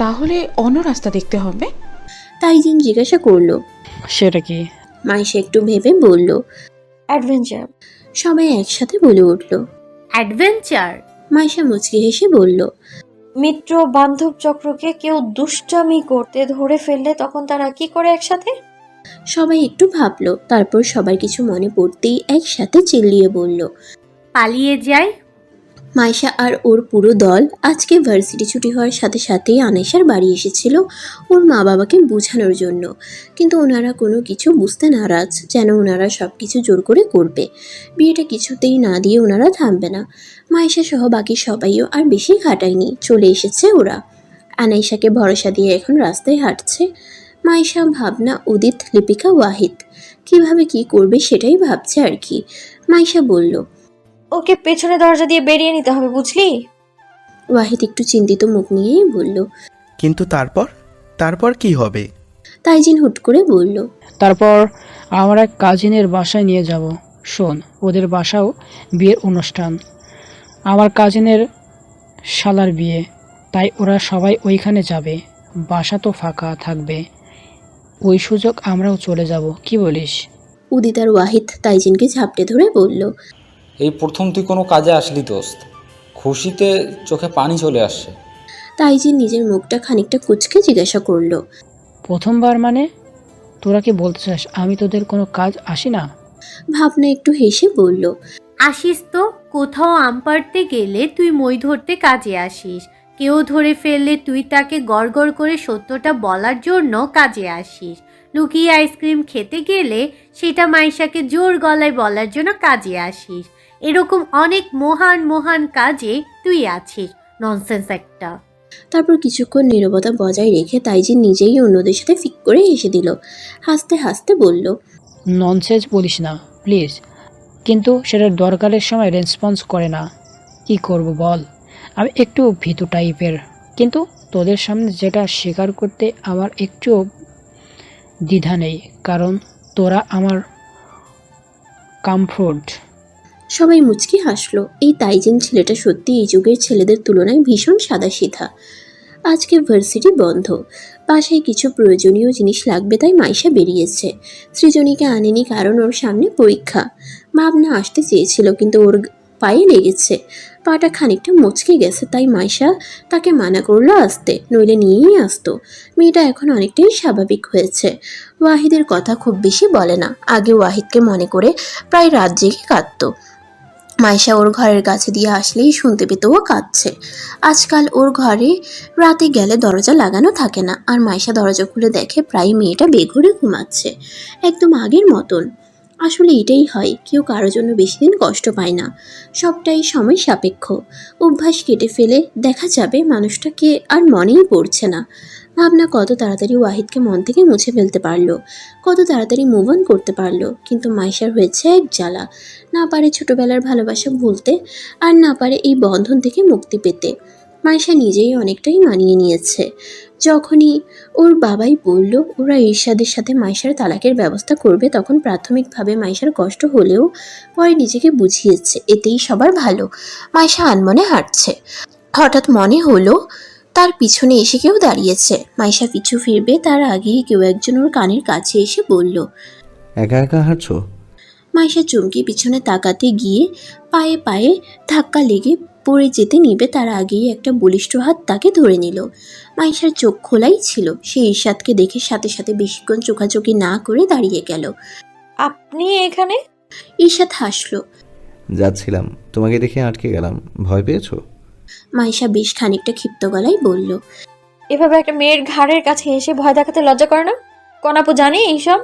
তাহলে অন্য রাস্তা দেখতে হবে। তাইজিন জিজ্ঞাসা করলো, সেটা কি? মাইশা একটু ভেবে বলল, অ্যাডভেঞ্চার। সবাই একসাথে বলে উঠল। অ্যাডভেঞ্চার? মাইশা মুচকি হেসে বলল, মিত্র বান্ধব চক্রকে কেউ দুষ্টামি করতে ধরে ফেললে তখন তারা কি করে একসাথে? সবাই একটু ভাবলো, তারপর সবার কিছু মনে পড়তেই একসাথে চিল্লিয়ে বলল। পালিয়ে যায়। মাইশা আর ওর পুরো দল আজকে ভার্সিটি ছুটি হওয়ার সাথে সাথেই আনেশার বাড়ি এসেছিল ওর মা বাবাকে বোঝানোর জন্য, কিন্তু ওনারা কোনো কিছু বুঝতে নারাজ, যেন ওনারা সব কিছু জোর করে করবে। বিয়েটা কিছুতেই না দিয়ে ওনারা থামবে না। মাইশা সহ বাকি সবাইও আর বেশি ঘাটায়নি, চলে এসেছে ওরা। আনাইশাকে ভরসা দিয়ে এখন রাস্তায় হাঁটছে। মাইশা, ভাবনা, উদিত, লিপিকা, ওয়াহিদ কিভাবে কি করবে সেটাই ভাবছে আর কি। মাইশা বলল, ওকে পেছনে দরজা দিয়ে বেরিয়ে নিতে হবে, বুঝলি? ওয়াহিদ একটু চিন্তিত মুখ নিয়েই বলল। কিন্তু তারপর কি হবে? তাইজিন হুট করে বলল, তারপর আমরা কাজিনের বাসায় নিয়ে যাব। শোন, ওদের বাসাও বিয়ের অনুষ্ঠান, আমার কাজিনের শালার বিয়ে, তাই ওরা সবাই ওইখানে যাবে। বাসা তো ফাঁকা থাকবে, ওই সুযোগ আমরাও চলে যাব, কি বলিস? উদিত আর ওয়াহিদ তাইজিনকে ঝাপটে ধরে বলল। এই প্রথম তুই কোনো কাজে আসলি দোস্ত, খুশিতে চোখে পানি চলে আসছে। তাইজিন নিজের মুখটা খানিকটা কুঁচকে জিজ্ঞাসা করল, প্রথমবার মানে? তোরা কি বলতে চাস আমি তোদের কোনো কাজ আসি না? ভাবনা একটু হেসে বলল, আসিস তো। কোথাও আম পাড়তে গেলে তুই মই ধরতে কাজে আসিস, কেউ ধরে ফেললে তুই তাকে গড়গড় করে সত্যটা বলার জন্য কাজে আসিস, লুকিয়ে আইসক্রিম খেতে গেলে সেটা মাইশাকে জোর গলায় বলার জন্য কাজে আসিস। এরকম অনেক মহান মহান কাজে তুই আছিস। ননসেন্স একটা। তারপর কিছুক্ষণ নীরবতা বজায় রেখে তাইজিন নিজেই অন্যদের সাথে ফিক করে হেসে দিল। হাসতে হাসতে বলল, ননসেন্স বলিস না প্লিজ, কিন্তু সেটা দরকারের সময় রেসপন্স করে না, কি করব বল? আমি একটু ভীতু টাইপের, কিন্তু তোদের সামনে যেটা স্বীকার করতে আমার একটু দ্বিধা নেই, কারণ তোরা আমার কমফোর্ট। সবাই মুচকি হাসলো। এই তাইজিন ছেলেটা সত্যি এই যুগের ছেলেদের তুলনায় ভীষণ সাদাসিধা। আজকে ভার্সিটি বন্ধ, বাসায় কিছু প্রয়োজনীয় জিনিস লাগবে, তাই মাইশা বেরিয়েছে। সৃজনীকে আনেনি কারণ ওর সামনে পরীক্ষা। ভাবনা আসতে চেয়েছিল কিন্তু ওর পায়ে লেগেছে, পাটা খানিকটা মচকে গেছে, তাই মাইশা তাকে মানা করলো আসতে, নইলে নিয়েই আসতো। মেয়েটা এখন অনেকটাই স্বাভাবিক হয়েছে। ওয়াহিদের কথা খুব বেশি বলে না, আগে ওয়াহিদকে মনে করে প্রায় রাত জেগে কাঁদতো। মাইশা ওর ঘরের কাছে দিয়ে আসলেই শুনতে পেত ও কাঁদছে। আজকাল ওর ঘরে রাতে গেলে দরজা লাগানো থাকে না, আর মাইশা দরজা খুলে দেখে প্রায় মেয়েটা বেঘরে ঘুমাচ্ছে, একদম আগের মতন। আসলে এটাই হয়, কেউ কারোর জন্য বেশি দিন কষ্ট পায় না, সবটাই সময় সাপেক্ষ। অভ্যাস কেটে ফেলে দেখা যাবে মানুষটাকে আর মনেই পড়ছে না। ভাবনা কত তাড়াতাড়ি ওয়াহিদকে মন থেকে মুছে ফেলতে পারলো, কত তাড়াতাড়ি মুভ অন করতে পারলো, কিন্তু মাইশার হয়েছে এক জ্বালা। না পারে ছোটবেলার ভালোবাসা ভুলতে, আর না পারে এই বন্ধন থেকে মুক্তি পেতে। মাইশা নিজেই অনেকটাই মানিয়ে নিয়েছে। যখনই ওর বাবাই বলল ওরা ঈর্ষাদের সাথে মাইশার তালাকের ব্যবস্থা করবে, তখন প্রাথমিকভাবে মাইশার কষ্ট হলেও পরে নিজেকে বুঝিয়েছে এতেই সবার ভালো। মাইশা আনমনে হাঁটছে, হঠাৎ মনে হলো তার পিছনে এসে কেউ দাঁড়িয়েছে। মাইশা পিছু ফিরবে তার আগেই কেউ একজন ওর কানের কাছে এসে বলল, একা একা হাঁটছো? মাইশা চমকে পিছনে তাকাতে গিয়ে পায়ে পায়ে ধাক্কা লেগে পড়ে যেতে নিবে তার আগেই একটা বলিষ্ঠ হাত তাকে ধরে নিল। মাইশার চোখ খোলাই ছিল, সে ঈর্ষাদকে দেখে সাথে সাথে বেশিক্ষণ চোখাচোখি না করে দাঁড়িয়ে গেল। আপনি এখানে? ঈর্ষাদ হাসলো। যাচ্ছিলাম, তোমাকে দেখে আটকে গেলাম। ভয় পেয়েছো? মাইশা বেশ খানিকটা ক্ষিপ্ত গলায় বলল, এভাবে একটা মেয়ের ঘাড়ের কাছে এসে ভয় দেখাতে লজ্জা করে না? কনাপু জানে এইসব?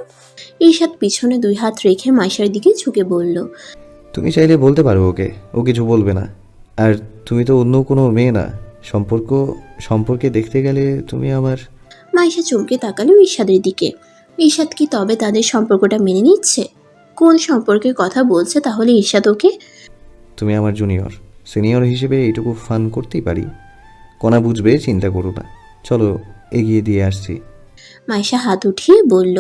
ঈর্ষাদ পিছনে দুই হাত রেখে মাইশার দিকে ঝুঁকে বলল, তুমি চাইলে বলতে পারো ওকে, ও কিছু বলবে না। আর তুমি তো অন্য কোনো মেয়ে না, সম্পর্কে দেখতে গেলে তুমি আমার। মাইশা চমকে তাকালো ঈর্ষাদের দিকে। ঈর্ষাদ কি তবে তাদের সম্পর্কটা মেনে নিচ্ছে? কোন সম্পর্কের কথা বলছে তাহলে ঈর্ষাদ ওকে? তুমি আমার সিনিয়র হিসেবে এইটুকু ফান করতেই পারি। কোনা বুঝবে, চিন্তা করো না। চলো, এগিয়ে দিয়ে আসছি। মাইশা হাত উঠিয়ে বলল,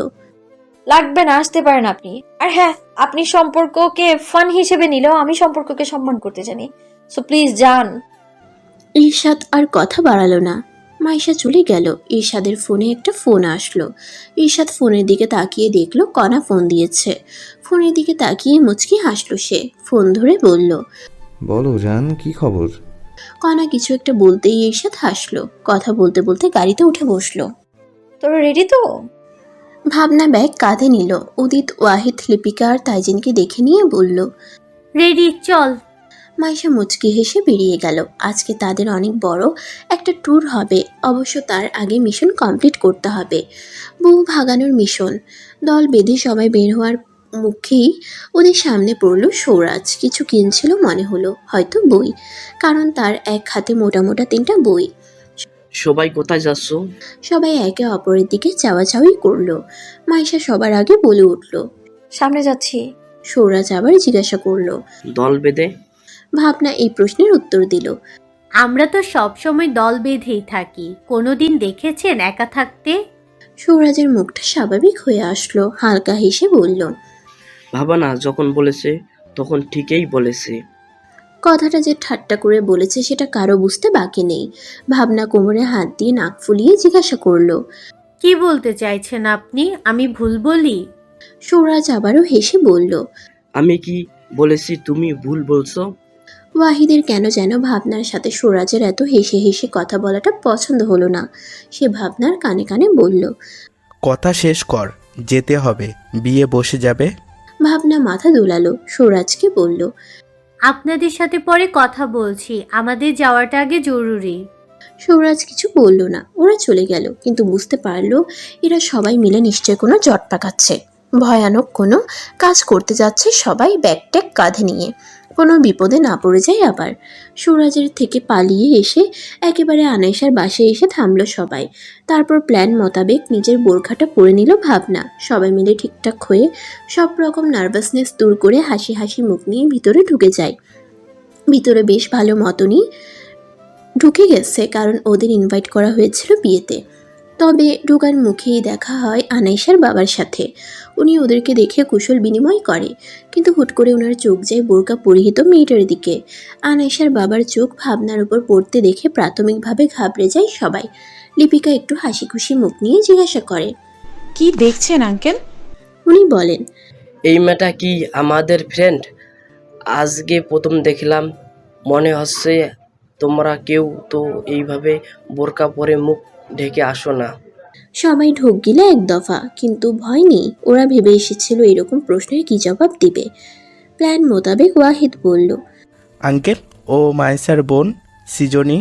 লাগবে না, আসতে পারেন আপনি। আর হ্যাঁ, আপনি সম্পর্ককে ফান হিসেবে নিলেও আমি সম্পর্ককে সম্মান করতে জানি, সো প্লিজ যান। ঈর্ষাদ আর কথা বাড়ালো না। মাইশা চলে গেল। ইরশাদের ফোনে একটা ফোন আসলো। ইরশাদ ফোনের দিকে তাকিয়ে দেখলো কণা ফোন দিয়েছে। ফোনের দিকে তাকিয়ে মুচকি হাসলো সে। ফোন ধরে বলল, বলো জান, কি খবর? কণা কিছু একটা বলতেই ইরশাদ হাসলো। কথা বলতে বলতে গাড়িতে উঠে বসলো। তোরা রেডি তো? ভাবনা ব্যাগ কাঁধে নিল। উদিত, ওয়াহিদ, লিপিকা আর তাইজিনকে দেখে নিয়ে বলল, রেডি, চল। মাইশা মুচকি হেসে বেরিয়ে গেল। আজকে তাদের অনেক বড় একটা ট্যুর হবে। অবশ্য তার আগে মিশন কমপ্লিট করতে হবে। বউ ভাগানোর মিশন। দল বেঁধে সবাই বের হওয়ার মুখেই ওদের সামনে পড়ল সৌরাজ। কিছু কিনছিল মনে হলো, হয়তো বই, কারণ তার এক হাতে মোটা মোটা 3টা বই। সবাই কোথায় যাচ্ছ? সবাই একে অপরের দিকে চাওয়াচাওয়ি করলো। মাইশা সবার আগে বলে উঠল। সামনে যাচ্ছি। সৌরাজ আবার জিজ্ঞাসা করলো। দল বেঁধে? ভাবনা এই প্রশ্নের উত্তর দিল। আমরা তো সব সময় দল বেঁধেই থাকি, কোনোদিন দেখেছেন একা থাকতে? সৌরাজের মুখটা স্বাভাবিক হয়ে আসলো। হালকা হেসে বলল, ভাবানা যখন বলেছে তখন ঠিকই বলেছে। কথাটা যে ঠাট্টা করে বলেছে সেটা কারো বুঝতে বাকি নেই। ভাবনা কোমরে হাত দিয়ে নাক ফুলিয়ে জিজ্ঞাসা করলো। কি বলতে চাইছেন আপনি? আমি ভুল বলি? সৌরাজ আবারও হেসে বলল। আমি কি বলেছি তুমি ভুল বলছো? ওয়াহিদের কেন যেন ভাবনার সাথে সৌরাজের এত হেসে হেসে কথা বলাটা পছন্দ হলো না। সে ভাবনার কানে কানে বলল, কথা শেষ কর, যেতে হবে, বিয়ে বসে যাবে। ভাবনা মাথা দোলালো। সৌরাজকে বলল, আপনাদের সাথে পরে কথা বলছি, আমাদের যাওয়াটা আগে জরুরি। সৌরাজ কিছু বলল না। ওরা চলে গেল, কিন্তু বুঝতে পারলো এরা সবাই মিলে নিশ্চয় কোনো জট পাকাচ্ছে। ভয়ানক কোনো কাজ করতে যাচ্ছে সবাই ব্যাগ ট্যাগ কাঁধে নিয়ে। কোনো বিপদে না পড়ে যায় আবার। সৌরাজের থেকে পালিয়ে এসে একেবারে আনাইশার বাসায় এসে থামলো সবাই। তারপর প্ল্যান মোতাবেক নিজের বোরখাটা পরে নিল ভাবনা। সবাই মিলে ঠিকঠাক হয়ে সব রকম নার্ভাসনেস দূর করে হাসি হাসি মুখ নিয়ে ভিতরে ঢুকে যায়। ভিতরে বেশ ভালো মতনই ঢুকে গেছে, কারণ ওদের ইনভাইট করা হয়েছিল বিয়েতে। তবে ঢোকার মুখেই দেখা হয় আনাইশার বাবার সাথে। উনি ওদেরকে দেখে কুশল বিনিময় করে, কিন্তু হুট করে ওনার চোখ যায় বোরকা পরিহিত মেয়েটার দিকে। আনাইশার বাবার চোখ ভাবনার উপর পড়তে দেখে প্রাথমিকভাবে ঘাবড়ে যায় সবাই। লিপিকা একটু হাসি খুশি মুখ নিয়ে জিজ্ঞাসা করে, কি দেখছেন আঙ্কেল? উনি বলেন, এই মেয়েটা কি আমাদের ফ্রেন্ড? আজকে প্রথম দেখলাম। মনে হচ্ছে তোমরা কেউ তো এইভাবে বোরকা পরে মুখ ঢেকে আসো না। সবাই ঢোক গিলে এক দফা, কিন্তু ভয় নেই। ওরা ভেবে এসেছিল এরকম প্রশ্নের কি জবাব দিবে। প্ল্যান মোতাবেক ওয়াহিদ বলল, আঙ্কেল, ও মায়েসার বোন সৃজনী।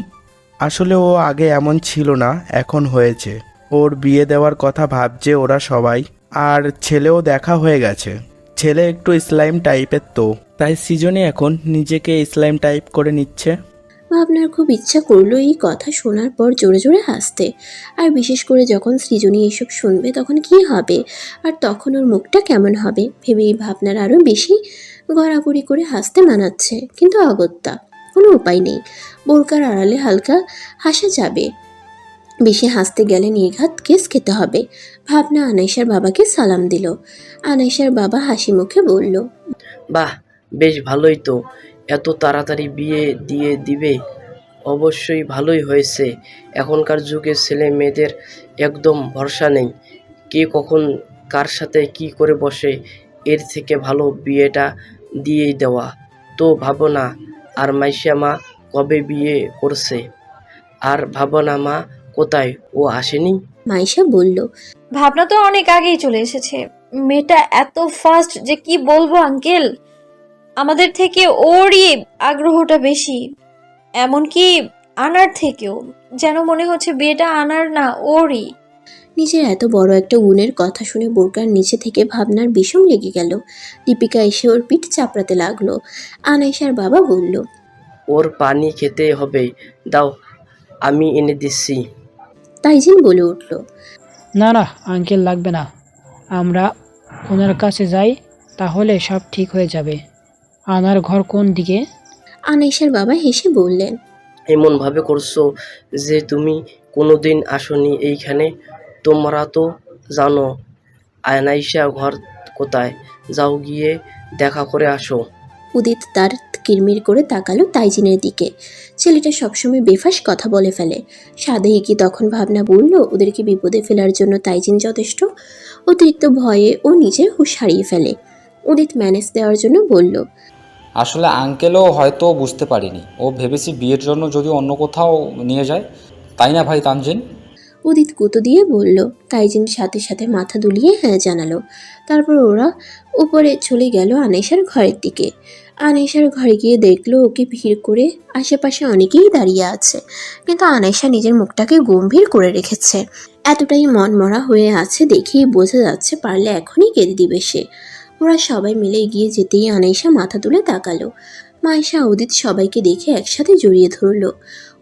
আসলে ও আগে এমন ছিল না, এখন হয়েছে। ওর বিয়ে দেওয়ার কথা ভাবছে ওরা সবাই। আর ছেলেও দেখা হয়ে গেছে। ছেলে একটু ইসলাম টাইপের, তো তাই সৃজনী এখন নিজেকে ইসলাম টাইপ করে নিচ্ছে। ভাবনার খুব ইচ্ছা করলো এই কথা শোনার পর জোরে জোরে হাসতে। আর বিশেষ করে যখন সৃজনী এসব শুনবে তখন কি হবে, আর তখন ওর মুখটা কেমন হবে ভেবেই ভাবনার আরও বেশি গড়াগড়ি করে হাসতে মানাচ্ছে। কিন্তু অগত্যা, কোনো উপায় নেই। বোরকার আড়ালে হালকা হাসা যাবে, বেশি হাসতে গেলে নির্ঘাত কেস খেতে হবে। ভাবনা আনাইশার বাবাকে সালাম দিল। আনাইশার বাবা হাসি মুখে বলল, বাহ, বেশ ভালোই তো। এত তাড়াতাড়ি বিয়ে দিয়ে দিবে? অবশ্যই ভালোই হয়েছে। এখনকার যুগে ছেলে মেয়েদের একদম ভরসা নেই, কে কখন কার সাথে কি করে বসে। এর থেকে ভালো বিয়েটা দিয়েই দেওয়া। তো ভাবনা আর মাইশা মা কবে বিয়ে করছে? আর ভাবনা মা কোথায়, ও আসেনি? মাইশা বলল, ভাবনা তো অনেক আগেই চলে এসেছে। মেয়েটা এত ফাস্ট যে কি বলবো আঙ্কেল, আমাদের থেকে ওরই আগ্রহটা বেশি, এমনকি আনার থেকেও। যেন মনে হচ্ছে বিয়েটা আনার না, ওরই। নিজের এত বড় একটা গুণের কথা শুনে বোরকার নিচে থেকে ভাবনার বিষম লেগে গেল। দীপিকা এসে ওর পিঠ চাপড়াতে লাগলো। আনাইশার বাবা বলল, ওর পানি খেতে হবে, দাও আমি এনে দিচ্ছি। তাইজিন বলে উঠল, না না আঙ্কেল, লাগবে না। আমরা ওনার কাছে যাই, তাহলে সব ঠিক হয়ে যাবে। আনার ঘর কোন দিকে? আনাইশার বাবা হেসে বললেন, এমনভাবে করছো যে তুমি কোনোদিন আসনি এইখানে। তোমরা তো জানো আয়নাইশা ঘর কোথায়, যাও গিয়ে দেখা করে আসো। উদিত তার কিরমির করে তাকালো তাইজিনের দিকে। ছেলেটা সবসময় বেফাস কথা বলে ফেলে। সাদেই কি তখন ভাবনা বলল ওদেরকে বিপদে ফেলার জন্য তাইজিন যথেষ্ট। অতিরিক্ত ভয়ে ও নিজের হুঁশ হারিয়ে ফেলে। উদিত ম্যানেজ দেওয়ার জন্য বলল, আসলে আঙ্কেলও হয়তো বুঝতে পারিনি, ও ভেবেছি বিয়ের জন্য যদি অন্য কোথাও নিয়ে যায়, তাই না ভাই তানজিন? উদিত গুঁতো দিয়ে বলল। তাইজিন সাথে সাথে মাথা দুলিয়ে হ্যাঁ জানালো। তারপর ওরা উপরে চলে গেল আনেশার ঘরের দিকে। আনেশার ঘরে গিয়ে দেখলো ওকে ভিড় করে আশেপাশে অনেকেই দাঁড়িয়ে আছে, কিন্তু আনেশা নিজের মুখটাকে গম্ভীর করে রেখেছে। এতটাই মনমরা হয়ে আছে দেখেই বোঝা যাচ্ছে পারলে এখনই কেঁদে দিবে সে। ওরা সবাই মিলে এগিয়ে যেতেই আনেশা মাথা তুলে তাকালো। মাইশা উদিত সবাইকে দেখে একসাথে জড়িয়ে ধরলো।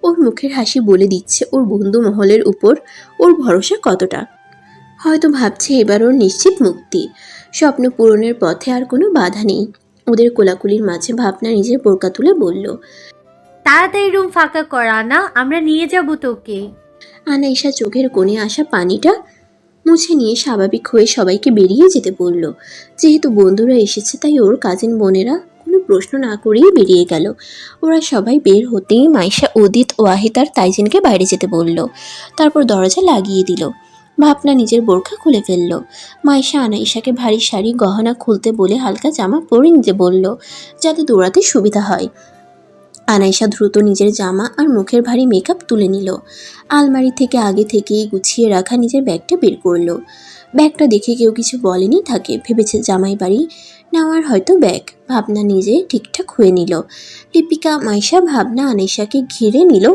ওর মুখের হাসি বলে দিচ্ছে ওর বন্ধু মহলের উপর ওর ভরসা কতটা। হয়তো ভাবছে এবার ওর নিশ্চিত মুক্তি, স্বপ্ন পূরণের পথে আর কোনো বাধা নেই। ওদের কোলাকুলির মাঝে ভাবনা নিজের বোরকা তুলে বলল, তাড়াতাড়ি রুম ফাঁকা করা না, আমরা নিয়ে যাব তোকে। আনাইশা চোখের কোণে আসা পানিটা মুছে নিয়ে স্বাভাবিক হয়ে সবাইকে বেরিয়ে যেতে বলল। যেহেতু বন্ধুরা এসেছে তাই ওর কাজিন বোনেরা কোনো প্রশ্ন না করেই বেরিয়ে গেল। ওরা সবাই বের হতেই মাইশা উদিত ওয়াহিদ আর তাইজিনকে বাইরে যেতে বলল। তারপর দরজা লাগিয়ে দিল। ভাবনা নিজের বোরখা খুলে ফেলল। মাইশা আনাইশাকে ভারী শাড়ি গহনা খুলতে বলে হালকা জামা পরে নিতে বলল, যাতে দৌড়াতে সুবিধা হয়। আনাইশা দ্রুত নিজের জামা আর মুখের ভারী মেকআপ তুলে নিল। আলমারি থেকে আগে থেকেই গুছিয়ে রাখা নিজের ব্যাগটা বের করলো। ব্যাগটা দেখে কেউ কিছু বলেনি তাকে, ভেবেছে জামাই বাড়ি নেওয়ার হয়তো ব্যাগ। ভাবনা নিজে ঠিকঠাক হয়ে নিল। লিপিকা মাইশা ভাবনা আনেশাকে ঘিরে নিল,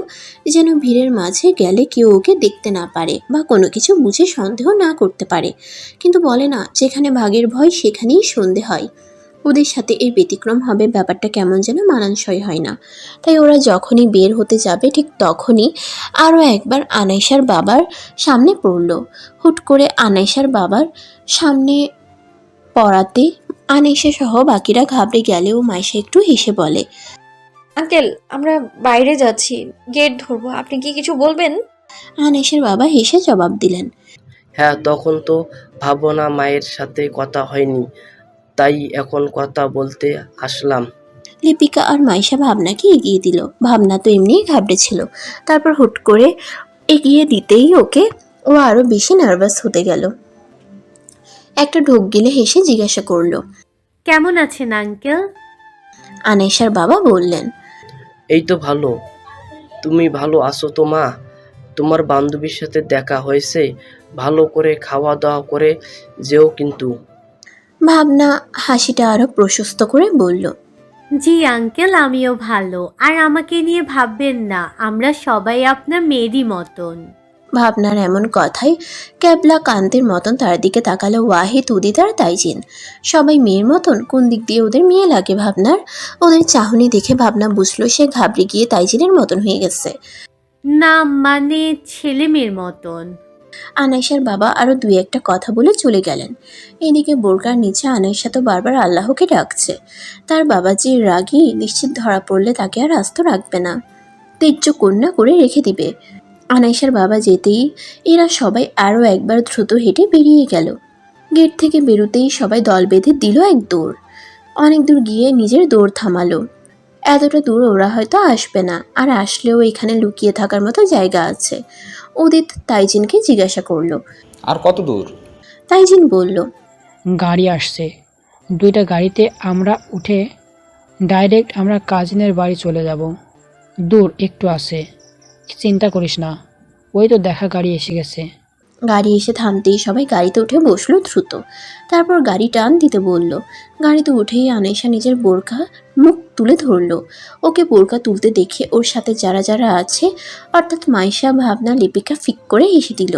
যেন ভিড়ের মাঝে গেলে কেউ ওকে দেখতে না পারে বা কোনো কিছু বুঝে সন্দেহ না করতে পারে। কিন্তু বলে না, যেখানে ভাগের ভয় সেখানেই সন্ধে হয়। ওদের সাথে এর ব্যতিক্রম হবে ব্যাপারটা কেমন যেন মানানসই হয় না। তাই ওরা যখনই বের হতে যাবে ঠিক তখনই আরও একবার আনাইশার বাবার সামনে পড়ল। হুট করে আনাইশার বাবার সামনে পড়াতে আনাইশা সহ বাকিরা ঘাবড়ে গেলেও মাইশা একটু হেসে বলে, আঙ্কেল, আমরা বাইরে যাচ্ছি, গেট ধরবো, আপনি কি কিছু বলবেন? আনাইশার বাবা হেসে জবাব দিলেন, হ্যাঁ, তখন তো ভাবনা মায়ের সাথে কথা হয়নি, তাই এখন কথা বলতে আসলাম। লিপিকা আর মাইশা ভাবনাকে এগিয়ে দিল। ভাবনা তো এমনিই ঘাবড়েছিল, তারপর হুট করে এগিয়ে দিতেই ওকে ও আরও বেশি নার্ভাস হতে গেল। একটা ঢোক গিলে হেসে জিজ্ঞাসা করলো। কেমন আছেন আঙ্কেল? আনাইশার বাবা বললেন, এই তো ভালো। তুমি ভালো আছো তো মা? তোমার বান্ধবীর সাথে দেখা হয়েছে? ভালো করে খাওয়া দাওয়া করে যেও কিন্তু। ভাবনা হাসিটা আরো প্রশস্ত করে বলল, জি আঙ্কেল, আমিও ভালো। আর আমাকে নিয়ে ভাববেন না, আমরা সবাই আপনার মেয়েরই মতন। ভাবনার এমন কথাই ক্যাবলা কান্তের মতন তার দিকে তাকালো ওয়াহিদ, উদিত আর তাইজিন। সবাই মেয়ের মতন? কোন দিক দিয়ে ওদের মেয়ে লাগে ভাবনার? ওদের চাহনি দেখে ভাবনা বুঝলো সে ঘাবড়ে গিয়ে তাইজিনের মতন হয়ে গেছে। না মানে ছেলে মেয়ের মতন। আনাইশার বাবা আরো দুই একটা কথা বলে চলে গেলেন। এদিকে বোরকার নিচে আনাইশা তো বারবার আল্লাহকে ডাকছে। তার বাবা যে রাগী, নিশ্চিত ধরা পড়লে তাকে আর আস্ত রাখবে না, তেজ্য কন্যা করে রেখে দিবে। আনাইশার বাবা যেতেই এরা সবাই আরও একবার দ্রুত হেঁটে বেরিয়ে গেল। গেট থেকে বেরোতেই সবাই দল বেঁধে দিল এক দৌড়। অনেক দূর গিয়ে নিজের দৌড় থামালো। এতটা দূর ওরা হয়তো আসবে না, আর আসলেও এখানে লুকিয়ে থাকার মতো জায়গা আছে। উদিত তাইজিনকে জিজ্ঞাসা করলো। আর কত দূর? তাইজিন বলল, গাড়ি আসছে, 2টা গাড়িতে আমরা উঠে ডাইরেক্ট আমরা কাজিনের বাড়ি চলে যাব। দূর একটু আছে, চিন্তা করিস না, ওই তো দেখা গাড়ি এসে গেছে। গাড়ি এসে থামতেই সবাই গাড়িতে উঠে বসলো দ্রুত। তারপর গাড়ি টান দিতে বলল। গাড়িতে উঠেই আনেশা নিজের বোরকা মুখ তুলে ধরলো। ওকে বোরকা তুলতে দেখে ওর সাথে যারা যারা আছে অর্থাৎ মাইশা, ভাবনা, লিপিকা ফিক করে হেসে দিল।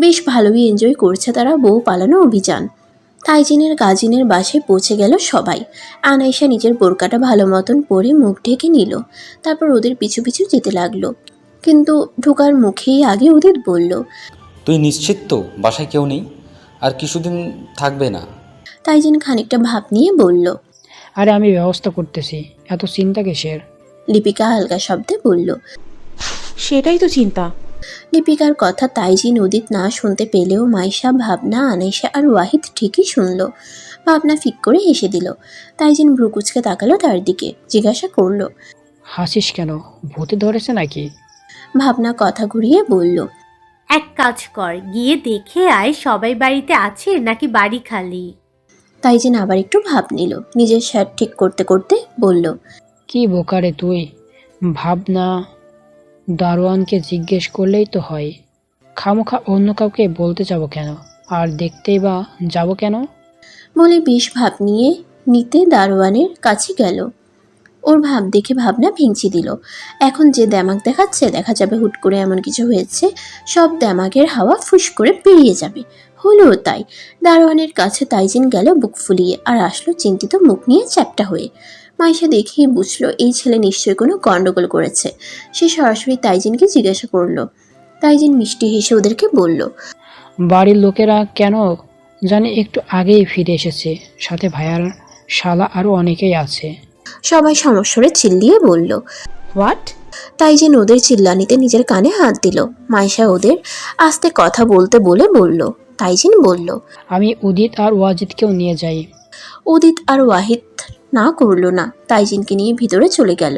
বেশ ভালোই এনজয় করছে তারা বউ পালানো অভিযান। তাইজিনের কাজিনের বাসায় পৌঁছে গেল সবাই। আনাইশা নিজের বোরকাটা ভালো মতন পরে মুখ ঢেকে নিল। তারপর ওদের পিছু পিছু যেতে লাগলো। কিন্তু ঢোকার মুখেই আগে ওদের বলল, তুই নিশ্চিত তো বাসায় কেউ নেই? আর কিছুদিন থাকবে না? তাইজিন খানিকটা ভাব নিয়ে বলল। আরে আমি ব্যবস্থা করতেছি, এত চিন্তা কিসের? লিপিকা হালকা শব্দে বলল। সেটাই তো চিন্তা। লিপিকার কথা তাইজিন উদিত না শুনতে পেলেও মাইশা, ভাবনা, আনাইশা আর ওয়াহিদ ঠিকই শুনল। ভাবনা ফিক করে হেসে দিল। তাইজিন ভ্রুকুচকে তাকালো তার দিকে, জিজ্ঞাসা করলো। হাসিস কেন? ভূতে ধরেছে নাকি? ভাবনা কথা ঘুরিয়ে বলল। এক কাজ কর, গিয়ে দেখে আয় সবাই বাড়িতে আছে নাকি বাড়ি খালি। তাইজিন আবার একটু ভাব নিল, নিজের শার্ট ঠিক করতে করতে বলল। কি বোকারে তুই! ভাবনা দারোয়ানকে জিজ্ঞেস করলেই তো হয়। খামোখা অন্য কাউকে বলতে যাব কেন? আর দেখতেই বা যাব কেন? বলে বিষ ভাব নিয়ে নিতে দারোয়ানের কাছে গেল। ওর ভাব দেখে ভাবনা ভেঙচি দিল। এখন যে দ্যামাক দেখাচ্ছে, দেখা যাবে হুট করে এমন কিছু হয়েছে, সব দ্যামাকের হাওয়া ফুস করে বেরিয়ে যাবে। হলো তাই। দারোয়ানের কাছে তাইজিন গেল বুক ফুলিয়ে, আর আসলো চিন্তিত মুখ নিয়ে চ্যাপ্টা হয়ে। মাইশা দেখেই বুঝলো এই ছেলে নিশ্চয়ই কোনো গন্ডগোল করেছে। সে সরাসরি তাইজিনকে জিজ্ঞাসা করলো। তাইজিন মিষ্টি হেসে ওদেরকে বলল। বাড়ির লোকেরা কেন জানি একটু আগেই ফিরে এসেছে, সাথে ভাইয়ার শালা আরও অনেকেই আছে। সবাই সমস্বরে চিল্লিয়ে বলল। হোয়াট? তাইজিন ওদের চিল্লানিতে নিজের কানে হাত দিল। মাইশা ওদের আস্তে কথা বলতে বলে বলল। তাইজিন বলল। আমি উদিত আর ওয়াজিদকেও নিয়ে যাই। উদিত আর ওয়াহিদ না করলো না, তাইজিনকে নিয়ে ভিতরে চলে গেল।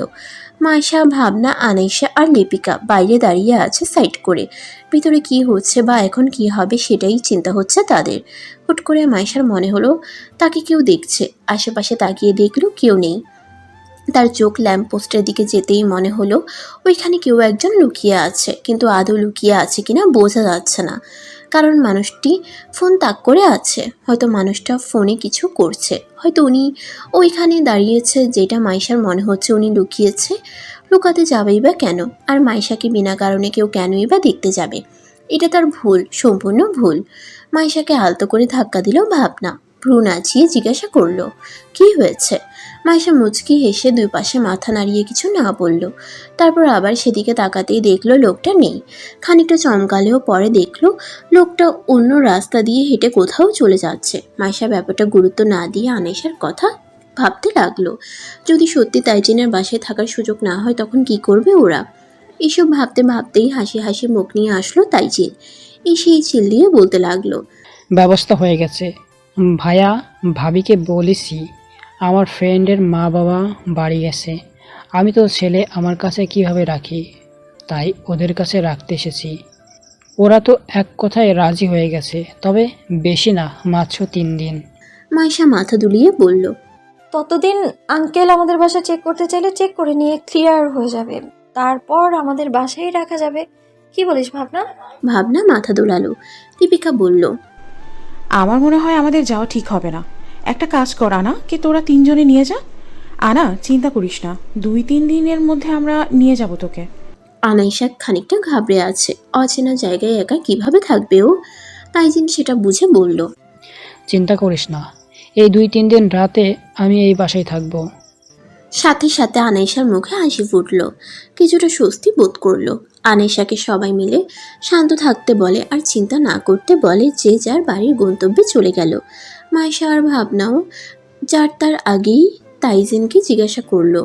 মাইশা, ভাবনা, আনাইশা আর লিপিকা বাইরে দাঁড়িয়ে আছে সাইড করে। ভিতরে কি হচ্ছে বা এখন কি হবে সেটাই চিন্তা হচ্ছে তাদের। হুট করে মাইশার মনে হলো তাকে কেউ দেখছে। আশেপাশে তাকিয়ে দেখলো কেউ নেই। তার চোখ ল্যাম্পপোস্টের দিকে যেতেই মনে হলো ওইখানে কেউ একজন লুকিয়ে আছে, কিন্তু আদৌ লুকিয়ে আছে কিনা বোঝা যাচ্ছে না, কারণ মানুষটি ফোন তাক করে আছে। হয়তো মানুষটা ফোনে কিছু করছে, হয়তো উনি ওইখানে দাঁড়িয়েছে, যেটা মাইশার মনে হচ্ছে উনি লুকিয়েছে। লুকাতে যাবেই বা কেন? আর মাইশাকে বিনা কারণে কেউ কেনই বা দেখতে যাবে? এটা তার ভুল, সম্পূর্ণ ভুল। মাইশাকে আলতো করে ধাক্কা দিল ভাবনা। ভ্রু নাচিয়ে জিজ্ঞাসা করলো, কি হয়েছে? মাইশা মুচকি হেসে দুই পাশে মাথা নাড়িয়ে কিছু না বলল। তারপর আবার সেদিকে তাকাতেই দেখলো লোকটা নেই। খানিকটা চমকালেও পরে দেখলো লোকটা অন্য রাস্তা দিয়ে হেঁটে কোথাও চলে যাচ্ছে। মাইশা ব্যাপারটা গুরুত্ব না দিয়ে আনেশার কথা ভাবতে লাগলো। যদি সত্যি তাইজিনের বাসায় থাকার সুযোগ না হয় তখন কি করবে ওরা? এসব ভাবতে ভাবতেই হাসি হাসি মুখ নিয়ে আসলো তাইজিন। এসেই চিল্লিয়ে বলতে লাগলো। ব্যবস্থা হয়ে গেছে ভাইয়া, ভাবিকে বলেছি আমার ফ্রেন্ডের মা বাবা বাড়ি গেছে। আমি তো ছেলে আমার কাছে কিভাবে রাখি, তাই ওদের কাছে রাখতে এসেছি। ওরা তো এক কথায় রাজি হয়ে গেছে, তবে বেশি না, মাত্র 3 দিন। মাইশা মাথা দুলিয়ে বলল। ততদিন আঙ্কেল আমাদের বাসা চেক করতে চাইলে চেক করে নিয়ে ক্লিয়ার হয়ে যাবে, তারপর আমাদের বাসায় রাখা যাবে। কি বলিস ভাবনা? ভাবনা মাথা দোলালো। দীপিকা বলল। আমার মনে হয় আমাদের যাওয়া ঠিক হবে না। একটা কাজ কর আনা, কি তোরা 3 জনে নিয়ে যা। আনা, চিন্তা করিস না, 2-3 দিনের মধ্যে আমরা নিয়ে যাব তোকে। আনাইশা খানিকটা ঘাবড়ে আছে। অচেনা জায়গায় একা কিভাবে থাকবে ও? তাইজিন সেটা বুঝে বলল। চিন্তা করিস না, এই 2-3 দিন রাতে আমি এই বাসায় থাকবো। সাথে সাথে আনাইশার মুখে হাসি ফুটল। কিছুটা স্বস্তি বোধ করলো। আনাইশাকে সবাই মিলে শান্ত থাকতে বলে আর চিন্তা না করতে বলে, যে যার বাড়ির গন্তব্যে চলে গেল। মাইশা আর ভাবনাও যার তার আগেই তাইজিনকে জিজ্ঞাসা করলো।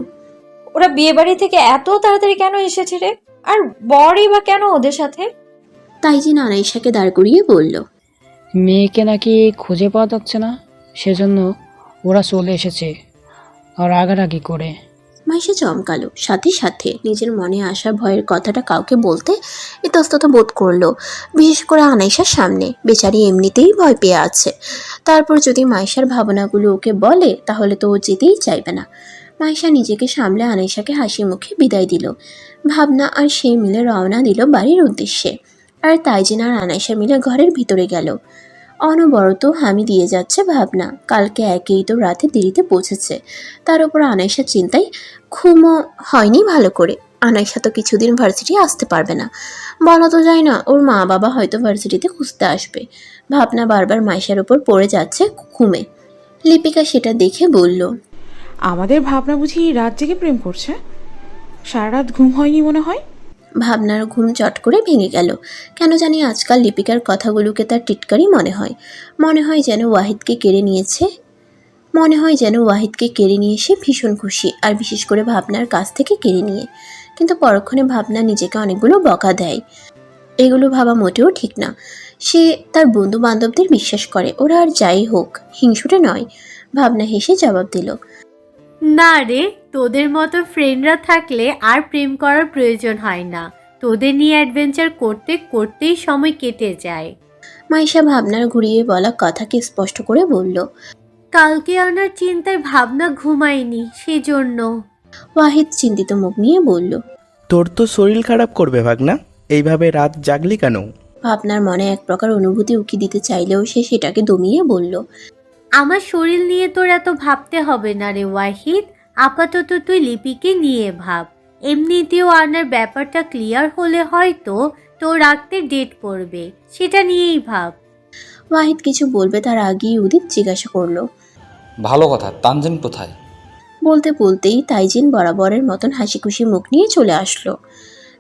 ওরা বিয়ে বাড়ি থেকে এত তাড়াতাড়ি কেন এসেছে রে? আর বরই বা কেন ওদের সাথে? তাইজিন আনাইশাকে দাঁড় করিয়ে বলল। মেয়েকে নাকি খুঁজে পাওয়া যাচ্ছে না, সেজন্য ওরা চলে এসেছে রাগারাগি করে। মাইশা চমকালো। সাথে সাথে নিজের মনে আসা ভয়ের কথাটা কাউকে বলতে ইতস্তত বোধ করলো, বিশেষ করে আনাইশার সামনে। বেচারি এমনিতেই ভয় পেয়ে আছে, তারপর যদি মাইশার ভাবনাগুলো ওকে বলে তাহলে তো ও যেতেই চাইবে না। মাইশা নিজেকে সামলে আনাইশাকে হাসি মুখে বিদায় দিল। ভাবনা আর সেই মিলে রওনা দিল বাড়ির উদ্দেশ্যে, আর তাইজিন আর আনাইশা মিলে ঘরের ভিতরে গেল। অনবরত হামি দিয়ে যাচ্ছে ভাবনা। কালকে একেই তো রাতে দেরিতে পৌঁছেছে, তার উপর আনাইশা চিন্তায় ঘুমও হয়নি ভালো করে। আনাইশা তো কিছুদিন ভার্সিটি আসতে পারবে না, বলা তো যায় না, ওর মা বাবা হয়তো ভার্সিটিতে খুঁজতে আসবে। ভাবনা বারবার মাইশার উপর পড়ে যাচ্ছে ঘুমে। লিপিকা সেটা দেখে বলল। আমাদের ভাবনা বুঝি রাত জেগে প্রেম করছে? সারা রাত ঘুম হয়নি মনে হয়। ভাবনার ঘুম চট করে ভেঙে গেল। কেন জানি আজকাল লিপিকার কথাগুলোকে তার টিটকারি মনে হয়। মনে হয় যেন ওয়াহিদকে কেড়ে নিয়েছে। মনে হয় যেন ওয়াহিদকে কেড়ে নিয়ে সে ভীষণ খুশি, আর বিশেষ করে ভাবনার কাছ থেকে কেড়ে নিয়ে। কিন্তু পরক্ষণে ভাবনা নিজেকে অনেকগুলো বকা দেয়। এগুলো ভাবা মোটেও ঠিক না। সে তার বন্ধু বান্ধবদের বিশ্বাস করে, ওরা আর যাই হোক হিংসুটে নয়। ভাবনা হেসে জবাব দিল, না রে, তোদের মতো ফ্রেন্ডরা থাকলে আর প্রেম করার প্রয়োজন হয় না। তোদের নিয়ে অ্যাডভেঞ্চার করতে করতেই সময় কেটে যায়। মাইশা ভাবনার ঘুরিয়ে বলা কথাকে স্পষ্ট করে বলল। কালকে আনার চিন্তায় ভাবনা ঘুমায়নি, সেজন্য। ওয়াহিদ চিন্তিত মুখ নিয়ে বলল। তোর তো শরীর খারাপ করবে ভাগনা, এইভাবে রাত জাগলি কেন? ভাবনার মনে এক প্রকার অনুভূতি উকি দিতে চাইলেও সে সেটাকে দমিয়ে বলল, আমার শরীর নিয়ে তোর এত ভাবতে হবে না রে ওয়াহিদ। আপাতত তুই লিপিকে নিয়ে ভাব। এমনিতেও আনার ব্যাপারটা ক্লিয়ার হলে হয়তো তোর রাখতে ডেট পড়বে, সেটা নিয়েই ভাব। ওয়াহিদ কিছু বলবে তার আগেই উদিত জিজ্ঞাসা করলো। ভালো কথা, তানজিন কোথায়? বলতে বলতেই তাইজিন বরাবরের মতন হাসি খুশি মুখ নিয়ে চলে আসলো।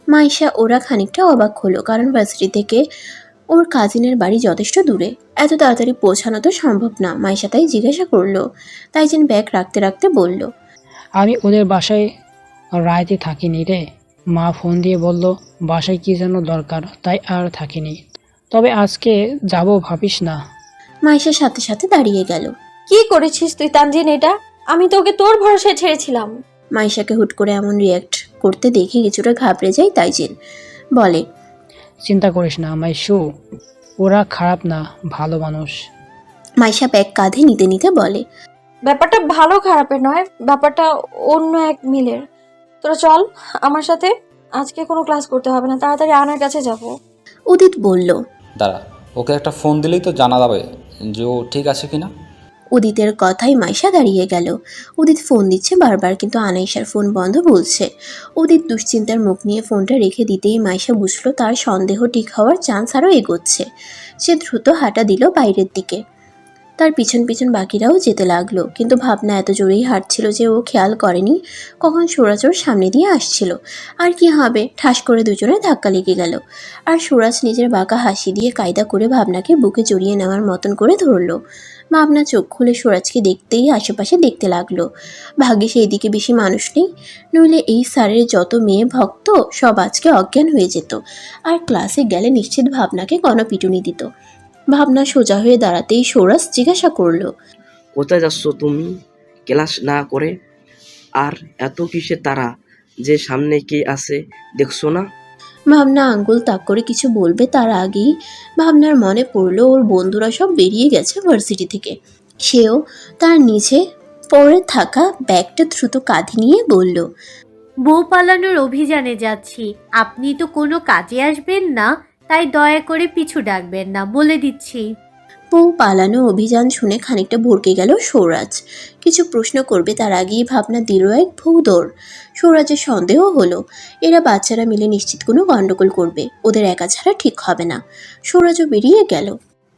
মাইশা ওরা খানিকটা অবাক হলো, কারণ ভার্সিটি থেকে ওর কাজিনের বাড়ি যথেষ্ট দূরে, এত তাড়াতাড়ি পৌঁছানো তো সম্ভব না। মাইশা তাই জিজ্ঞাসা করলো। তাইজিন ব্যাগ রাখতে রাখতে বলল, আমি ওদের বাসায় রাইতে থাকিনি রে। মা ফোন দিয়ে বলল বাসায় কি যেন দরকার, তাই আর থাকিনি। তবে আজকে যাব, ভাবিস না। মাইশার সাথে সাথে দাঁড়িয়ে গেল। কি করেছিস তুই তানজিন এটা? আমি তোকে তোর ভরসায় ছেড়েছিলাম। মাইশাকে হুট করে এমন রিয়্যাক্ট করতে দেখে কিছুটা ঘাবড়ে যায় তাইজিন। বলে, চিন্তা করিস না মাইশু, ওরা খারাপ না, ভালো মানুষ। মাইশা ব্যাগ কাঁধে নিতে নিতে বলে, ব্যাপারটা ভালো খারাপের নয়, ব্যাপারটা অন্য এক মিলের। তোরা চল আমার সাথে, আজকে কোনো ক্লাস করতে হবে না, তাড়াতাড়ি আনার কাছে যাব। উদিত বলল। দাঁড়া, ওকে একটা ফোন দিলেই তো জানা যাবে যে ও ঠিক আছে কিনা। উদিতের কথাই মাইশা দাঁড়িয়ে গেল। উদিত ফোন দিচ্ছে বারবার, কিন্তু আনাইশার ফোন বন্ধ বলছে। উদিত দুশ্চিন্তার মুখ নিয়ে ফোনটা রেখে দিতেই মাইশা বুঝলো তার সন্দেহ ঠিক হওয়ার চান্স আরও এগোচ্ছে। সে দ্রুত হাঁটা দিল বাইরের দিকে। তার পিছন পিছন বাকিরাও যেতে লাগলো, কিন্তু ভাবনা এত জোরেই হাঁটছিল যে ও খেয়াল করেনি কখন সুরাজ ওর সামনে দিয়ে আসছিল। আর কি হবে, ঠাস করে দুজনে ধাক্কা লেগে গেল। আর সুরাজ নিজের বাঁকা হাসি দিয়ে কায়দা করে ভাবনাকে বুকে জড়িয়ে নেওয়ার মতন করে ধরলো। ভাবনা চোখ খুলে সুরাজকে দেখতেই আশেপাশে দেখতে লাগলো। ভাগ্যে সেই দিকে বেশি মানুষ নেই, নইলে এই স্যারের যত মেয়ে ভক্ত সব আজকে অজ্ঞান হয়ে যেত, আর ক্লাসে গেলে নিশ্চিত ভাবনাকে গণপিটুনি দিত। ভাবনা সোজা হয়ে দাঁড়াতেই সৌরাজ জিজ্ঞাসা করলো, কোথায় যাচ্ছ তুমি ক্লাস না করে? আর এত কিসে তারা যে সামনে কে আছে দেখছো না? ভাবনা আঙ্গুল তাক করে কিছু বলবে তার আগেই ভাবনার মনে পড়লো ওর বন্ধুরা সব বেরিয়ে গেছে ভার্সিটি থেকে। সেও তার নিচে পড়ে থাকা ব্যাগটা দ্রুত কাঁধে নিয়ে বলল, বউ পালানোর অভিযানে যাচ্ছি। আপনি তো কোনো কাজে আসবেন না, তাই দয়া করে পিছু ডাকবেন না, বলে দিচ্ছি। বউ পালানো অভিযান শুনে খানিকটা ভরকে গেল সৌরাজ। কিছু প্রশ্ন করবে তার আগেই ভাবনা দিল এক ভূদৌড়। সৌরাজের সন্দেহ হলো এরা বাচ্চারা মিলে নিশ্চিত কোনো গন্ডগোল করবে, ওদের একা ছাড়া ঠিক হবে না। সৌরাজও বেরিয়ে গেল।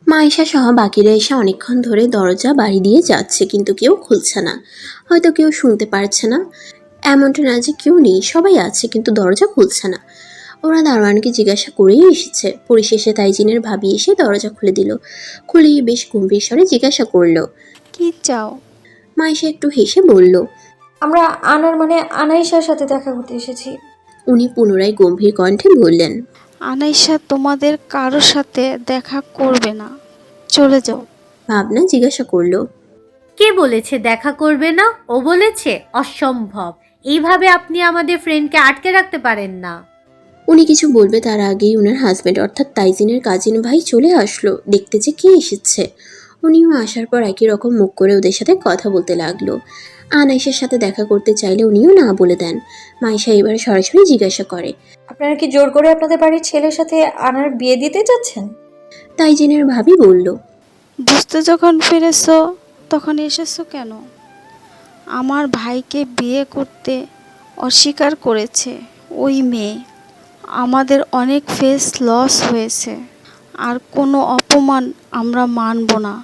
মাইশা সহ বাকিরা এসে অনেকক্ষণ ধরে দরজা বাড়ি দিয়ে যাচ্ছে, কিন্তু কেউ খুলছে না। হয়তো কেউ শুনতে পারছে না, এমনটা না যে কেউ নেই, সবাই আছে, কিন্তু দরজা খুলছে না। ওরা দারোয়ানকে জিজ্ঞাসা করেই এসেছে। পরিশেষে তাইজিনের ভাবি এসে দরজা খুলে দিল। খুলেই বেশ গম্ভীর স্বরে জিজ্ঞাসা করলো, কি চাও? মাইশা একটু হেসে বলল, আমরা আনার মানে আনাইশার সাথে দেখা করতে এসেছি। উনি পুনরায় গম্ভীর কণ্ঠে বললেন, আনাইশা তোমাদের কারোর সাথে দেখা করবে না, চলে যাও। ভাবনা জিজ্ঞাসা করলো, কে বলেছে দেখা করবে না? ও বলেছে? অসম্ভব। এইভাবে আপনি আমাদের ফ্রেন্ডকে আটকে রাখতে পারেন না। উনি কিছু বলবে তার আগেই ওনার হাজব্যান্ড অর্থাৎ তাইজিনের কাজিন ভাই চলে আসলো। দেখতে যে কে এসেছে। উনিও আসার পর একই রকম মুখ করে ওদের সাথে কথা বলতে লাগলো। আনাইশার সাথে দেখা করতে চাইলে উনিও না বলে দেন। মাইশা এবার সরাসরি জিজ্ঞাসা করে, আপনারা কি জোর করে আপনাদের বাড়ির ছেলের সাথে আনার বিয়ে দিতে চাচ্ছেন? তাইজিনের ভাবি বলল, বুঝতে যখন পেরেছো তখন এসেছো কেন? আমার ভাইকে বিয়ে করতে অস্বীকার করেছে ওই মেয়ে। আমাদের অনেক ফেস লস হয়েছে, আর কোনো অপমান আমরা মানব না।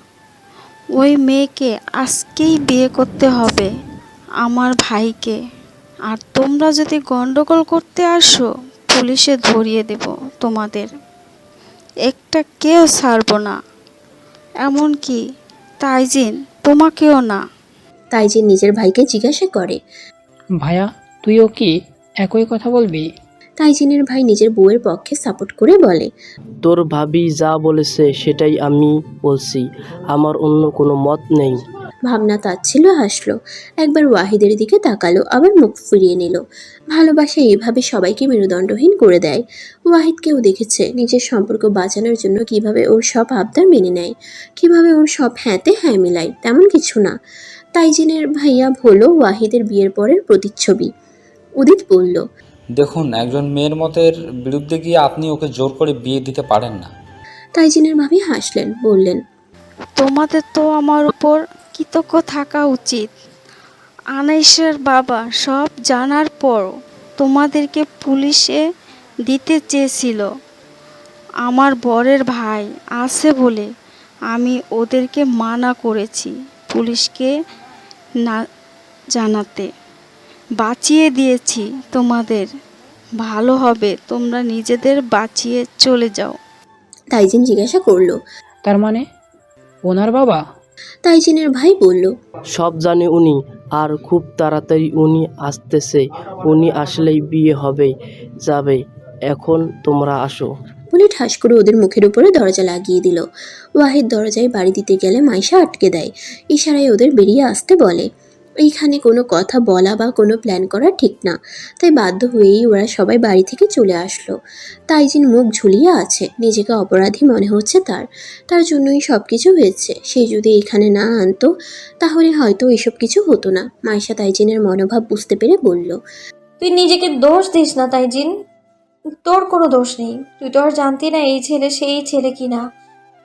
ওই মেয়েকে আজকেই বিয়ে করতে হবে আমার ভাইকে। আর তোমরা যদি গন্ডগোল করতে আসো পুলিশে ধরিয়ে দেব তোমাদের, একটা কেউ ছাড়বো না, এমনকি তাইজিন তোমাকেও না। তাইজিন নিজের ভাইকে জিজ্ঞাসা করে, ভাইয়া তুইও কি একই কথা বলবি? তাইজিনের ভাই নিজের বউয়ের পক্ষে সাপোর্ট করে বলে, তোর ভাবি যা বলেছে সেটাই আমি বলছি, আমার অন্য কোনো মত নেই। ভাবনা তাচ্ছিল্য হাসলো, একবার ওয়াহিদের দিকে তাকালো, আবার মুখ ফিরিয়ে নিল। ভালোবাসা এইভাবে সবাইকে মেরুদণ্ডহীন করে দেয়। ওয়াহিদকেও দেখেছে নিজের সম্পর্ক বাঁচানোর জন্য কিভাবে ওর সব আবদার মেনে নেয়, কিভাবে ওর সব হ্যাঁতে হ্যাঁ মিলায়। তেমন কিছু না। তাইজিনের ভাইয়া হলো ওয়াহিদের বিয়ের পরের প্রতিচ্ছবি। উদিত বলল, দেখুন, একজন মেয়ের মতের বিরুদ্ধে গিয়ে আপনি ওকে জোর করে বিয়ে দিতে পারেন না। তাইজিনের ভাবি হাসলেন, বললেন, তোমাদের তো আমার উপর কৃতজ্ঞ থাকা উচিত। আনাইসের বাবা সব জানার পরও তোমাদেরকে পুলিশে দিতে চেয়েছিল। আমার বরের ভাই আছে বলে আমি ওদেরকে মানা করেছি পুলিশকে না জানাতে। বাঁচিয়ে দিয়েছি তোমাদের। ভালো হবে তোমরা নিজেদের বাঁচিয়ে চলে যাও। তাইজিন জিজ্ঞাসা করলো। তার মানে ওনার বাবা? তাইজিনের ভাই বলল, সব জানে উনি, আর খুব তাড়াতাড়ি উনি আসতেছে। উনি আসলেই বিয়ে হবে যাবে। এখন তোমরা আসো। বলে ঠাস করে ওদের মুখের উপরে দরজা লাগিয়ে দিল। ওয়াহিদ দরজায় বাড়ি দিতে গেলে মাইশা আটকে দেয়। ইশারায় ওদের বেরিয়ে আসতে বলে। এইখানে কোনো কথা বলা বা কোনো প্ল্যান করা ঠিক না, তাই বাধ্য হয়েই ওরা সবাই বাড়ি থেকে চলে আসলো। তাইজিন মুখ ঝুলিয়ে আছে, নিজেকে অপরাধী মনে হচ্ছে তার জন্যই সব কিছু হয়েছে। সে যদি এখানে না আনতো তাহলে হয়তো এসব কিছু হতো না। মাইশা তাইজিনের মনোভাব বুঝতে পেরে বলল, তুই নিজেকে দোষ দিস না তাইজিন, তোর কোনো দোষ নেই। তুই তো আর জানতি না এই ছেলে সেই ছেলে কিনা।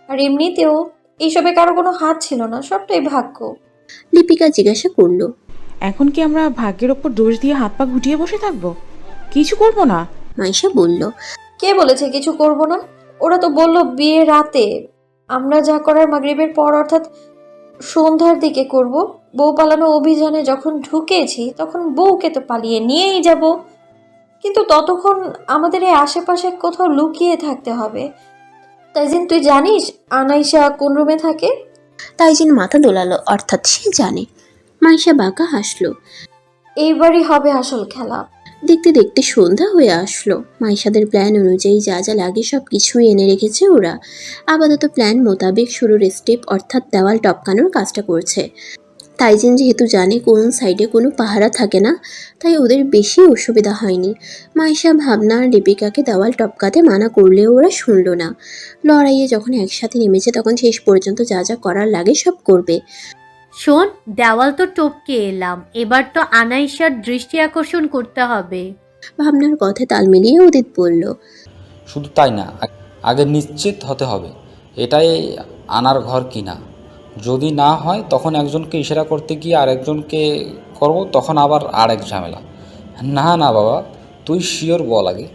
আর এমনিতেও এইসবে কারো কোনো হাত ছিল না, সবটাই ভাগ্য। লিপিকা জিজ্ঞাসা করলো, এখন কি আমরা ভাগ্যের ওপর দোষ দিয়ে হাত পা গুটিয়ে বসে থাকবো? কিছু করবো না? মাইশা বলল, কে বলেছে কিছু করব না? ওরা তো বললো বিয়ে রাতে। আমরা যা করার মাগরিবের পর, অর্থাৎ সন্ধ্যার দিকে করব। বউ পালানো অভিযানে যখন ঢুকেছি তখন বউকে তো পালিয়ে নিয়েই যাব, কিন্তু ততক্ষণ আমাদের এই আশেপাশে কোথাও লুকিয়ে থাকতে হবে। তাইজিন, তুই জানিস আনাইসা কোন রুমে থাকে? তাইজিন মাথা দোলালো, অর্থাৎ সে জানে। মাইশা বাঁকা হাসলো। এইবারই হবে আসল খেলা। দেখতে দেখতে সন্ধ্যা হয়ে আসলো। মাইশাদের প্ল্যান অনুযায়ী যা যা লাগে সব কিছুই এনে রেখেছে ওরা। আপাতত প্ল্যান মোতাবেক শুরুর স্টেপ অর্থাৎ দেওয়াল টপকানোর কাজটা করছে। তাইজিন যেহেতু জানে কোন সাইডে কোনো পাহারা থাকে না, তাই ওদের বেশি অসুবিধা হয়নি। মাইশা, ভাবনা আর লিপিকাকে দেওয়াল টপকাতে মানা করলেও ওরা শুনলো না। লড়াইয়ে যখন একসাথে নেমেছে তখন শেষ পর্যন্ত যা যা করার লাগে সব করবে। শোন, দেওয়াল তো টপকে এলাম, এবার তো আনাইশার দৃষ্টি আকর্ষণ করতে হবে। ভাবনার কথায় তাল মিলিয়ে উদিত বলল, শুধু তাই না, আগে নিশ্চিত হতে হবে এটাই আনার ঘর কিনা। যদি না হয় তখন একজনকে ইশারা করতে গিয়ে আরেকজনকে করব, তখন আবার আরেক ঝামেলা। না না বাবা, তুই শিওর বল আগে।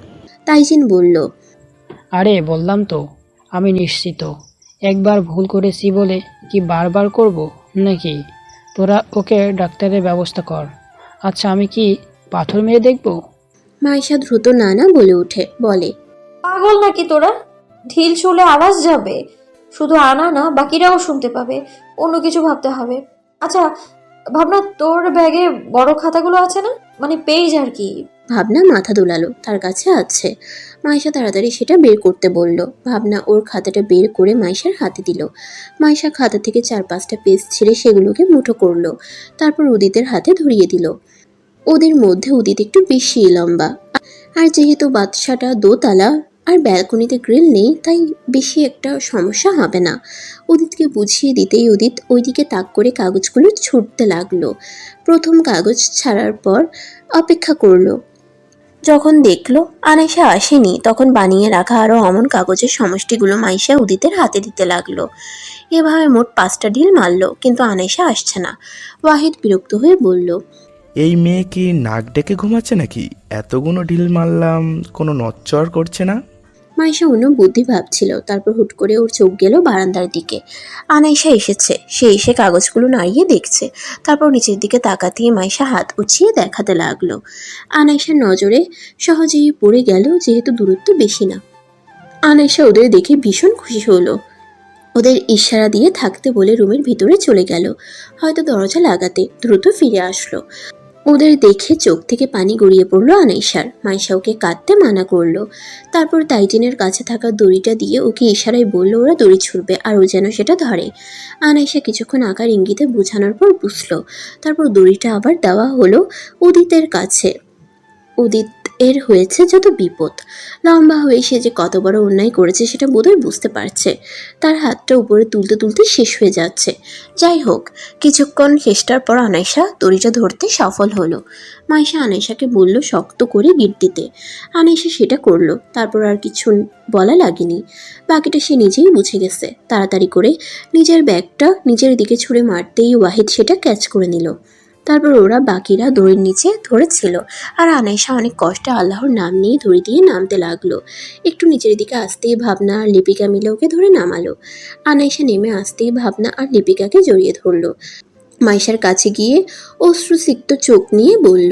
তাইজিন বলল, আরে বললাম তো আমি নিশ্চিত। একবার ভুল করেছি বলে কি বারবার করব নাকি? তোরা ওকে ডাক্তারের ব্যবস্থা কর। আচ্ছা, আমি কি পাথর মেরে দেখব? মাইশা দ্রুত না না বলে ওঠে, বলে, পাগল নাকি তোরা? ঢিল ছুলে আওয়াজ যাবে। শুধু আনা না, বাকিরাও শুনতে পাবে। অন্য কিছু ভাবতে হবে। আচ্ছা ভাবনা, তোর ব্যাগে বড় খাতাগুলো আছে না? মানে পেজ আর কি। ভাবনা মাথা দোলালো, তার কাছে আছে। মাইশা তাড়াতাড়ি সেটা বের করতে বলল। ভাবনা ওর খাতাটা বের করে মাইশার হাতে দিল। মাইশা খাতা থেকে 4-5টা পেজ ছিঁড়ে সেগুলোকে মুঠো করলো, তারপর উদিতের হাতে ধরিয়ে দিল। ওদের মধ্যে উদিত একটু বেশি লম্বা, আর যেহেতু বাদশাটা দোতলা আর ব্যালকনিতে গ্রিল নেই, তাই বেশি একটা সমস্যা হবে না। উদিতকে বুঝিয়ে দিতেই উদিত ওইদিকে তাক করে কাগজগুলো ছুটতে লাগলো। প্রথম কাগজ ছাড়ার পর অপেক্ষা করলো। যখন দেখলো আনাইশা আসেনি, তখন বানিয়ে রাখা আরও অমন কাগজের সমষ্টিগুলো মাইশা উদিতের হাতে দিতে লাগলো। এভাবে মোট 5টা ঢিল মারলো, কিন্তু আনাইশা আসছে না। ওয়াহিদ বিরক্ত হয়ে বলল, এই মেয়ে কি নাক ডেকে ঘুমাচ্ছে নাকি? এতগুলো ঢিল মারলাম, কোনো নচ্চর করছে না। মাইশা অন্য বুদ্ধি ভাবছিল, তারপর হুট করে ওর চোখ গেল বারান্দার দিকে। আনাইশা এসেছে। সে এসে কাগজগুলো নাড়িয়ে দেখছে, তারপর নিচের দিকে তাকাতেই মাইশা হাত উঠিয়ে দেখাতে লাগলো। আনাইশার নজরে সহজেই পড়ে গেল, যেহেতু দূরত্ব বেশি না। আনাইশা ওদের দেখে ভীষণ খুশি হলো। ওদের ইশারা দিয়ে থাকতে বলে রুমের ভিতরে চলে গেল, হয়তো দরজা লাগাতে। দ্রুত ফিরে আসলো। ওদের দেখে চোখ থেকে পানি গড়িয়ে পড়লো আনাইশার। মাইশা ওকে কাঁদতে মানা করলো। তারপর তাইজিনের কাছে থাকা দড়িটা দিয়ে ওকে ইশারায় বললো ওরা দড়ি ছুড়বে আর ও যেন সেটা ধরে। আনাইশা কিছুক্ষণ আকার ইঙ্গিতে বোঝানোর পর বুঝলো। তারপর দড়িটা আবার দেওয়া হলো উদিতের কাছে। উদিত এর হয়েছে যত বিপদ। লম্বা হয়ে সে যে কত বড় অন্যায় করেছে সেটা বোধহয় বুঝতে পারছে। তার হাতটা উপরে তুলতে তুলতে শেষ হয়ে যাচ্ছে। যাই হোক, কিছুক্ষণ চেষ্টার পর আনাইশা দড়িটা ধরতে সফল হলো। মাইশা আনাইশাকে বলল শক্ত করে গিট দিতে। আনাইশা সেটা করলো। তারপর আর কিছু বলা লাগেনি। বাকিটা সে নিজেই বুঝে গেছে। তাড়াতাড়ি করে নিজের ব্যাগটা নিজের দিকে ছুঁড়ে মারতেই ওয়াহিদ সেটা ক্যাচ করে নিল। তারপর ওরা বাকিরা দড়ির নিচে ধরেছিল আর আনাইশা অনেক কষ্টে আল্লাহর নাম নিয়ে দড়ি দিয়ে নামতে লাগলো। একটু নিচের দিকে আসতেই ভাবনা আর লিপিকা মিলে ওকে ধরে নামালো। আনাইশা নেমে আসতেই ভাবনা আর লিপিকাকে জড়িয়ে ধরলো। মাইশার কাছে গিয়ে অশ্রুসিক্ত চোখ নিয়ে বলল,